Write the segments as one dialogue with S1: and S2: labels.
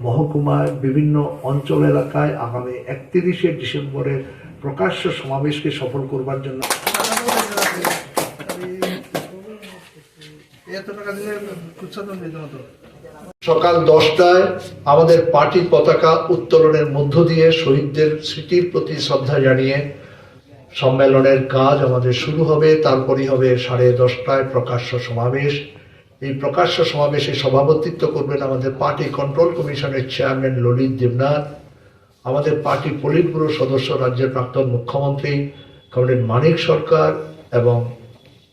S1: মহকুমার বিভিন্ন অঞ্চল এলাকায় আগামী 31শে ডিসেম্বরের প্রকাশ্য সমাবেশকে সফল করবার জন্য সকাল 10টায় আমাদের পার্টির পতাকা উত্তোলনের মধ্য দিয়ে শহীদদের স্মৃতির প্রতি শ্রদ্ধা জানিয়ে সম্মেলনের কাজ আমাদের শুরু হবে। তারপরই হবে 10:30টায় প্রকাশ্য সমাবেশ। এই প্রকাশ্য সমাবেশে সভাপতিত্ব করবেন আমাদের পার্টি কন্ট্রোল কমিশনের চেয়ারম্যান ললিত দেবনাথ, আমাদের পার্টি পলিট ব্যুরো সদস্য রাজ্যের প্রাক্তন মুখ্যমন্ত্রী কমরেড মানিক সরকার এবং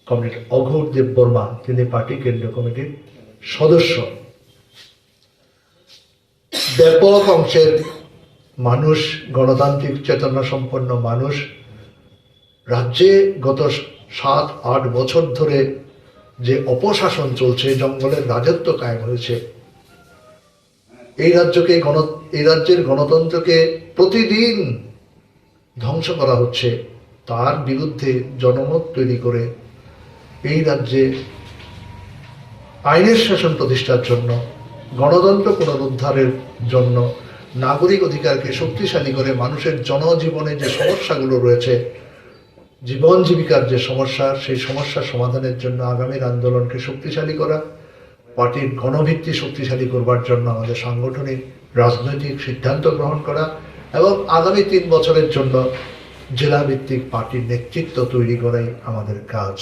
S1: কমরেড অঘোর দেব বর্মা, তিনি পার্টি কেন্দ্রীয় কমিটির সদস্য। ব্যাপক অংশের মানুষ, গণতান্ত্রিক চেতনা সম্পন্ন মানুষ, রাজ্যে গত 7-8 বছর ধরে যে অপশাসন চলছে, জঙ্গলের রাজত্ব কায়েম হয়েছে, এই রাজ্যের গণতন্ত্রকে প্রতিদিন ধ্বংস করা হচ্ছে, তার বিরুদ্ধে জনমত তৈরি করে এই রাজ্যে আইনের শাসন প্রতিষ্ঠার জন্য, গণতন্ত্র পুনরুদ্ধারের জন্য, নাগরিক অধিকারকে শক্তিশালী করে মানুষের জনজীবনে যে সমস্যাগুলো রয়েছে, জীবন জীবিকার যে সমস্যা, সেই সমস্যার সমাধানের জন্য আগামীর আন্দোলনকে শক্তিশালী করা, পার্টির গণভিত্তি শক্তিশালী করবার জন্য আমাদের সাংগঠনিক রাজনৈতিক সিদ্ধান্ত গ্রহণ করা এবং আগামী 3 বছরের জন্য জেলাভিত্তিক পার্টির নেতৃত্ব তৈরি করাই আমাদের কাজ।